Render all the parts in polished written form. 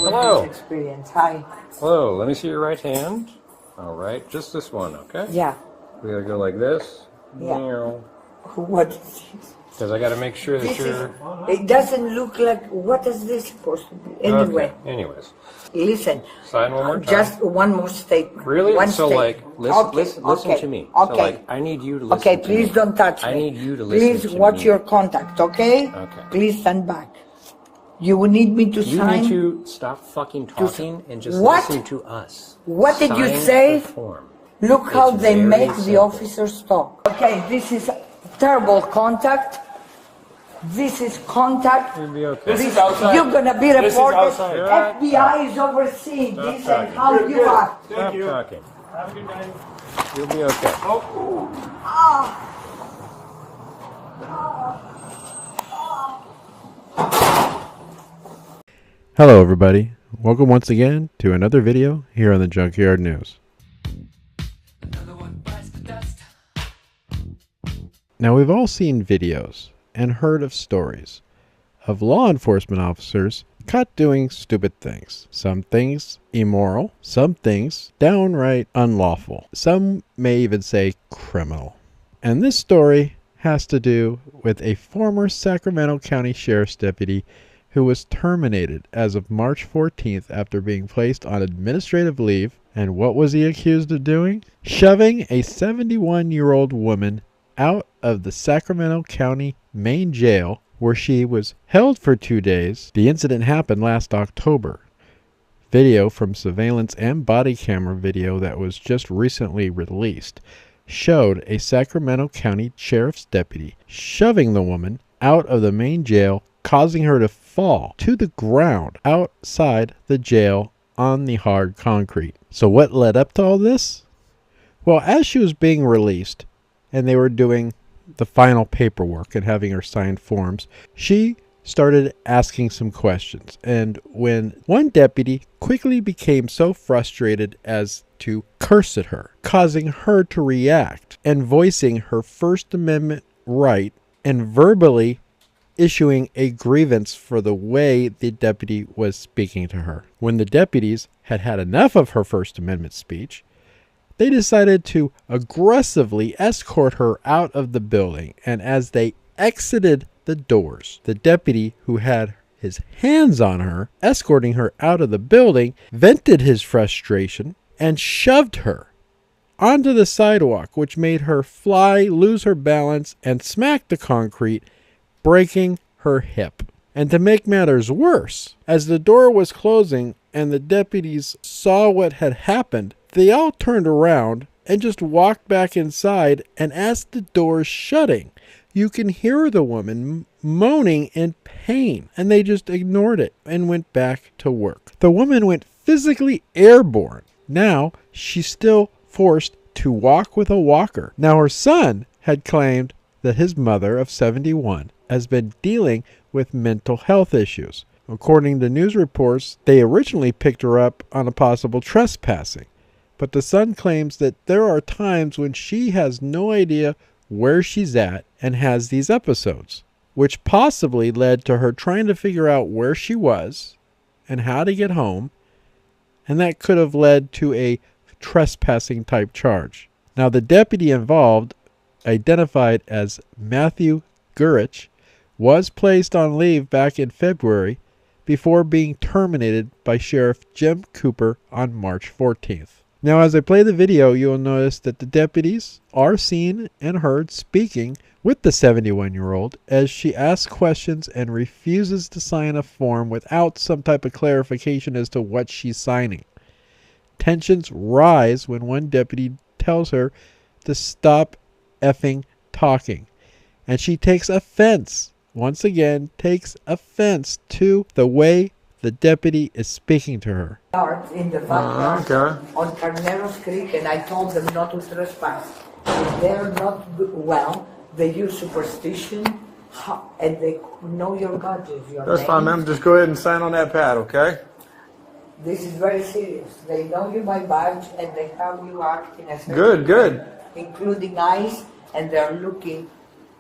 with Hello. this experience. Hi. Hello, let me see your right hand. All right, just this one, okay? Yeah. We gotta go like this. Yeah. What is this? Because I gotta make sure that you're... It doesn't look like, what is this supposed to be? Anyway. Okay, anyways. Listen. Sign one more time. Just one more statement. Really? One so statement. listen to me. Okay. So like, I need you to listen Okay, to please me. don't touch me. I need you to listen to me. Please watch your contact, okay? Okay. Please stand back. You will need me to sign. You need to stop fucking talking and just What? listen to us. What did you Sign say? the form. Look how It's they very make the simple. officers talk. Okay, this is terrible contact. This is contact. You'll be okay. This is outside. You're gonna be This is reported. outside. FBI is overseeing Stop this talking. and how Good, you good. are. Stop you. talking. Have a good night. You'll be okay. Hello everybody, welcome once again to another video here on the Junkyard News. Now we've all seen videos and heard of stories of law enforcement officers caught doing stupid things. Some things immoral, some things downright unlawful. Some may even say criminal. And this story has to do with a former Sacramento County Sheriff's deputy who was terminated as of March 14th after being placed on administrative leave. And what was he accused of doing? Shoving a 71-year-old woman out of the Sacramento County main jail where she was held for 2 days. The incident happened last October. Video from surveillance and body camera video that was just recently released showed a Sacramento County Sheriff's deputy shoving the woman out of the main jail, causing her to fall to the ground outside the jail on the hard concrete. So what led up to all this? Well, as she was being released and they were doing the final paperwork and having her sign forms, she started asking some questions. And when one deputy quickly became so frustrated as to curse at her, causing her to react and voicing her First Amendment right and verbally issuing a grievance for the way the deputy was speaking to her. When the deputies had had enough of her First Amendment speech, they decided to aggressively escort her out of the building. And as they exited the doors, the deputy who had his hands on her, escorting her out of the building, vented his frustration and shoved her onto the sidewalk, which made her fly, lose her balance, and smack the concrete, breaking her hip. And to make matters worse, as the door was closing and the deputies saw what had happened, they all turned around and just walked back inside, and as the door's shutting, you can hear the woman moaning in pain, and they just ignored it and went back to work. The woman went physically airborne. Now she's still forced to walk with a walker. Now her son had claimed that his mother of 71 has been dealing with mental health issues. According to news reports, they originally picked her up on a possible trespassing. But the son claims that there are times when she has no idea where she's at and has these episodes, which possibly led to her trying to figure out where she was and how to get home, and that could have led to a trespassing type charge. Now, the deputy involved, identified as Matthew Gurich, was placed on leave back in February before being terminated by Sheriff Jim Cooper on March 14th. Now, as I play the video, you'll notice that the deputies are seen and heard speaking with the 71-year-old as she asks questions and refuses to sign a form without some type of clarification as to what she's signing. Tensions rise when one deputy tells her to stop effing talking, and she takes offense, once again takes offense to the way the deputy is speaking to her. In the backyard on Carneros Creek, and I told them not to trespass. If they're not well, they use superstition, and they know your God is your That's name. fine, ma'am. Just go ahead and sign on that pad, okay? This is very serious. They know you by badge, and they have you acting as Good, good. including eyes, and they're looking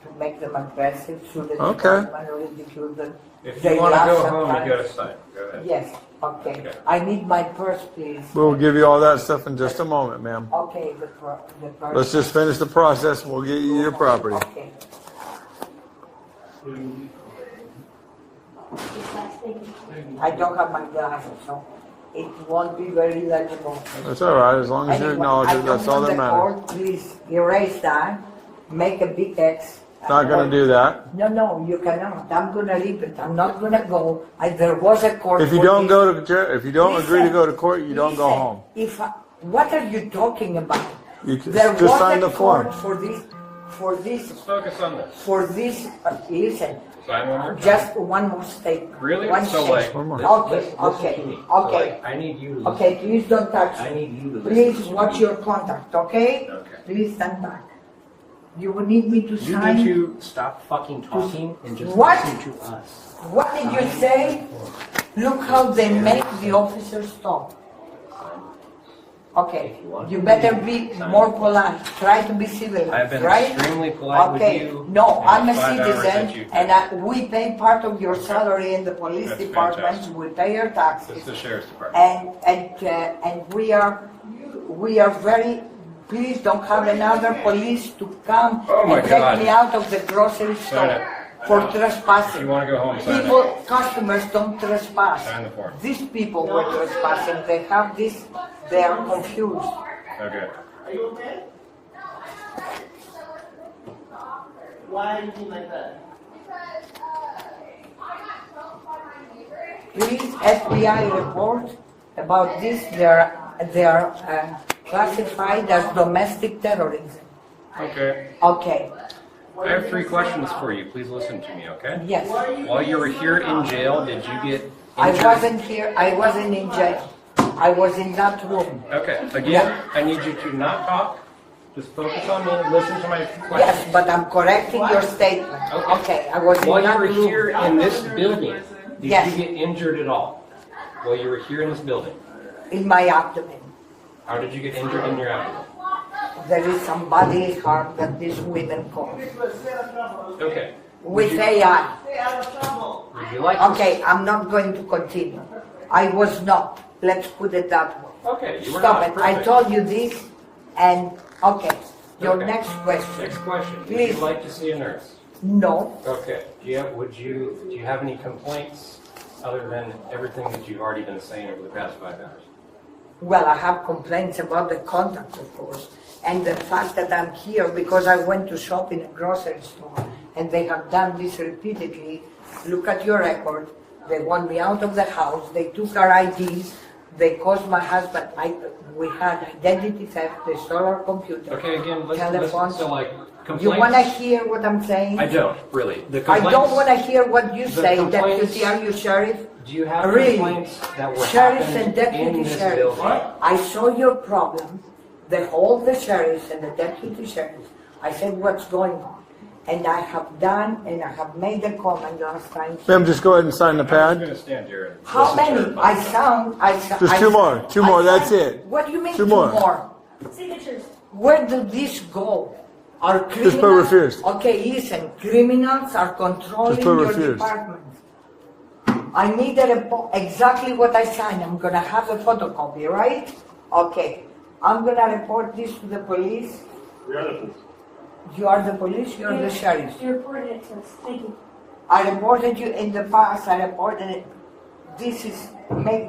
to make them aggressive, so that Okay. ridicule them. If They you want to laugh go home, sometimes. you got to sign. Go ahead. Yes, okay. Okay. I need my purse, please. We'll give you all that stuff in just a moment, ma'am. Okay, the purse. Let's just finish the process and we'll get you your property. Okay. I don't have my glasses, so it won't be very legible. That's all right, as long as you Anyway, acknowledge it, that's all that matters. court, please erase that, make a big X. Not gonna do that. No, you cannot. I'm gonna leave it. I'm not gonna go. There was a court. If you for don't this. go to jail, if you don't agree to Listen, go to court, you don't go listen, home. What are you talking about? You can There just was sign a the form. court Let's focus on this. listen, Sign one more time. just one more statement. Really? One So, statement. One more. Okay. I need you to Okay, please don't touch I me. need you to Please listen. watch your contact, okay? Okay. Please stand back. You will need me to You sign. need to stop fucking talking and just What? listen to us. What did you say? Look how they make the officers talk. Okay, you better be more polite. Try to be civilized, I've been right? extremely polite with Okay, you. no, in I'm the a 5 hours that citizen, you've and we pay part of your salary in the police That's department. fantastic. We pay your This is taxes, the sheriff's department. and we are very. Please don't have another police to come Oh my and take God. me out of the grocery Sign it. store for If trespassing. you want to go home, sign it. People, customers don't trespass. Sign the form. These people were trespassing. They have this. They are confused. Okay. Are you okay? Why are you doing like that? Please, FBI report about this. They are classified as domestic terrorism. Okay. Okay. I have 3 questions for you. Please listen to me, okay? Yes. While you were here in jail, did you get injured? I wasn't here. I wasn't in jail. I was in that room. Okay. Again, I need you to not talk. Just focus on me and listen to my question. Yes, but I'm correcting your statement. Okay, I was in While you that were room. here in this building, did Yes. you get injured at all? While you were here in this building, In my abdomen. how did you get injured in your abdomen? There is some body harm that these women cause. Okay. With AI. Stay out of trouble. Would you like to? Okay, I'm not going to continue. I was not. Let's put it that way. Okay, you were Stop not it. I perfect. told you this, and okay. Your Okay. next question. Next question. Would Please. you like to see a nurse? No. Okay. Do you have any complaints other than everything that you've already been saying over the past 5 hours? Well, I have complaints about the contact, of course, and the fact that I'm here because I went to shop in a grocery store, and they have done this repeatedly. Look at your record. They want me out of the house. They took our IDs. They caused my husband. We had identity theft. They stole our computer. Okay, again, let's Telephones. so like complaints. You want to hear what I'm saying? I don't really. The I complaints. don't want to hear what you The say, complaints- Deputy. Are you sheriff? Do you have Really? complaints that were Sheriffs happened and deputy in this sheriffs. building? I saw your problem. The sheriffs and the deputy sheriffs. I said, what's going on? And I have done, and I have made a comment last time. Ma'am, just go ahead and sign the I'm just pad. going to stand here. And How listen to many? everybody. Just two more. Two more, that's it. What do you mean Two two more. more? Signatures. Where do these go? Are criminals? Just put refused. Okay, listen, criminals are controlling Just put your refused. department. I need a report, exactly what I signed. I'm gonna have a photocopy, right? Okay. I'm gonna report this to the police. You are the police, you're the sheriff. You reported it to us. Thank you. I reported you in the past, I reported it. This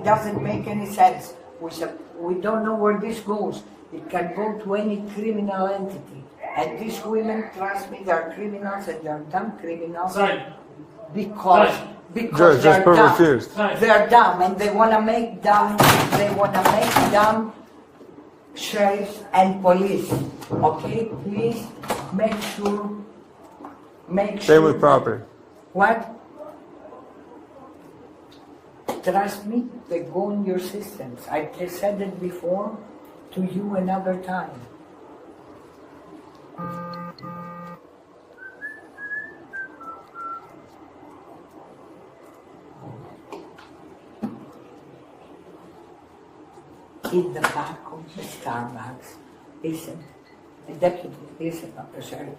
doesn't make any sense. We don't know where this goes. It can go to any criminal entity. And these women, trust me, they're criminals and they're dumb criminals. Because Judge, just they're put dumb. refused. They're dumb and they wanna make dumb sheriffs and police. Okay, please make sure. Same with property. What? Trust me, they go in your systems. I said it before to you another time. In the back of the Starbucks, listen, the deputy, listen, not the sheriff.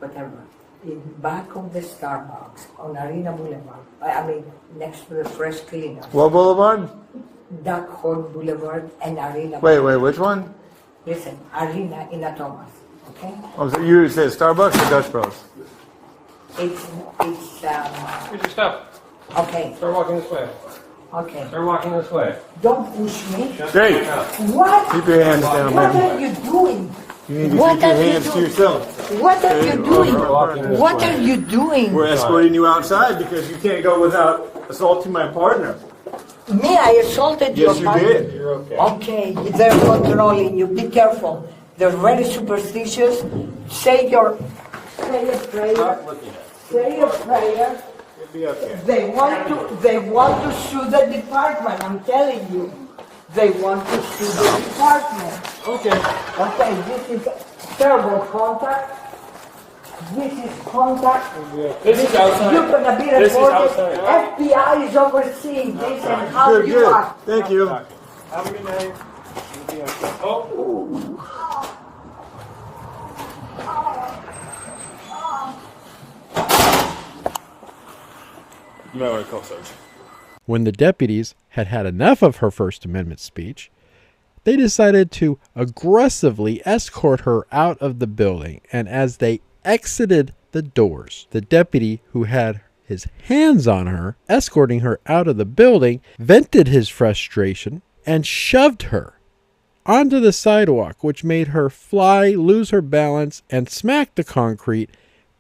whatever, in back of the Starbucks on Arena Boulevard. I mean, next to the Fresh Cleaners. What boulevard? Duckhorn Boulevard and Arena. Wait, which one? Listen, Arena in a Thomas, okay? Oh, so you said Starbucks or Dutch Bros? It's Here's your stuff. okay, Start walking this way. okay. Start walking this way. Don't push me. Jake, What? keep your hands down, What man. are you doing? You need to What keep your are you hands to doing? yourself. What are you doing? Walking this What way. are you doing? We're escorting you outside because you can't go without assaulting my partner. Me, I assaulted Yes, your you partner. did. You're okay. Okay, they're controlling you. Be careful. They're very superstitious. Say a prayer. Stop looking at it. Say a prayer. It'll be okay. They want to sue the department. I'm telling you. They want to sue the department. Okay. Okay, this is terrible contact. This is contact. This is outside. You're gonna be This is reported. outside. FBI is overseeing this and how Good, you good. act. Thank you. Have a good night. Oh. You might want to call Sarge. When the deputies had had enough of her First Amendment speech, they decided to aggressively escort her out of the building, and as they exited the doors, the deputy who had his hands on her, escorting her out of the building, vented his frustration and shoved her onto the sidewalk, which made her fly, lose her balance, and smack the concrete,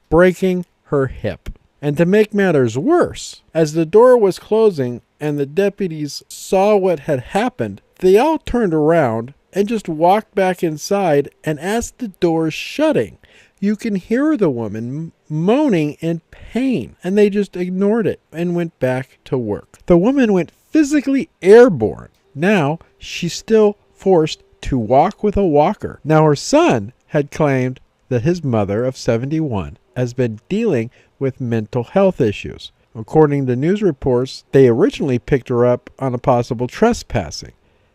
breaking her hip. And to make matters worse, as the door was closing and the deputies saw what had happened, they all turned around and just walked back inside, and as the door's shutting, you can hear the woman moaning in pain, and they just ignored it and went back to work. The woman went physically airborne. Now she's still forced to walk with a walker. Now her son had claimed that his mother of 71 has been dealing with mental health issues. According to news reports, they originally picked her up on a possible trespassing.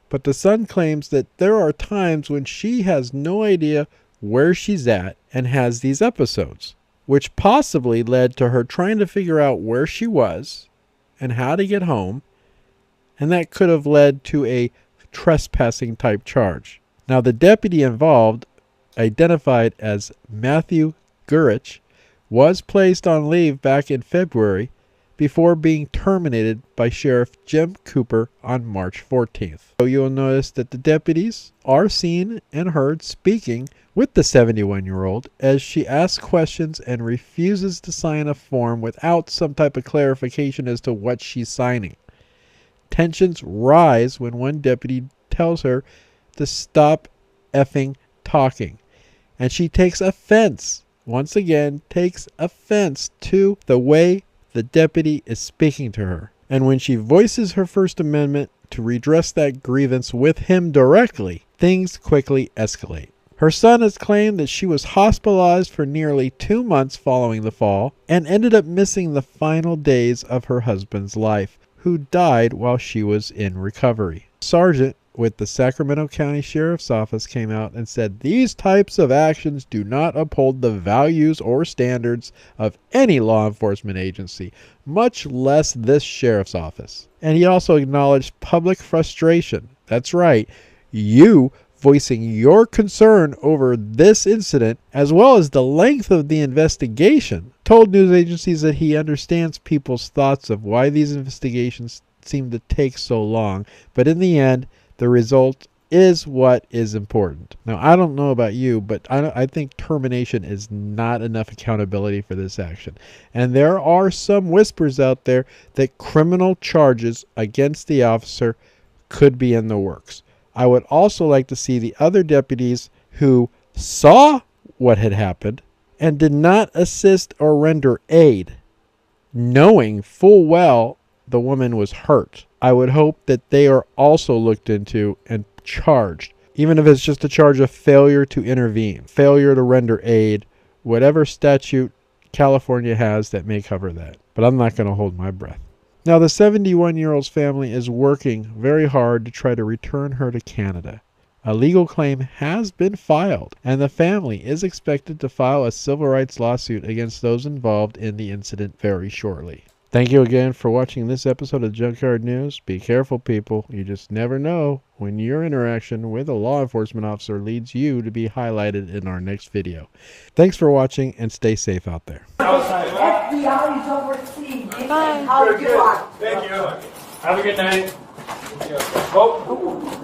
But the son claims that there are times when she has no idea where she's at and has these episodes, which possibly led to her trying to figure out where she was and how to get home, and that could have led to a trespassing type charge. Now, the deputy involved, identified as Matthew Gurich, was placed on leave back in February before being terminated by Sheriff Jim Cooper on March 14th. So you'll notice that the deputies are seen and heard speaking with the 71-year-old as she asks questions and refuses to sign a form without some type of clarification as to what she's signing. Tensions rise when one deputy tells her to stop effing talking, and she takes offense, once again takes offense to the way the deputy is speaking to her. And when she voices her First Amendment to redress that grievance with him directly, things quickly escalate. Her son has claimed that she was hospitalized for nearly 2 months following the fall and ended up missing the final days of her husband's life, who died while she was in recovery. Sergeant with the Sacramento County Sheriff's Office came out and said these types of actions do not uphold the values or standards of any law enforcement agency, much less this sheriff's office. And he also acknowledged public frustration. That's right, you voicing your concern over this incident, as well as the length of the investigation, told news agencies that he understands people's thoughts of why these investigations seem to take so long, but in the end, the result is what is important. Now, I don't know about you, but I think termination is not enough accountability for this action. And there are some whispers out there that criminal charges against the officer could be in the works. I would also like to see the other deputies who saw what had happened and did not assist or render aid, knowing full well the woman was hurt. I would hope that they are also looked into and charged, even if it's just a charge of failure to intervene, failure to render aid, whatever statute California has that may cover that. But I'm not going to hold my breath. Now, the 71-year-old's family is working very hard to try to return her to Canada. A legal claim has been filed, and the family is expected to file a civil rights lawsuit against those involved in the incident very shortly. Thank you again for watching this episode of Junkyard News. Be careful, people. You just never know when your interaction with a law enforcement officer leads you to be highlighted in our next video. Thanks for watching, and stay safe out there. FBI is overseeing. Bye. How you are. Thank you. Have a good night. Oh.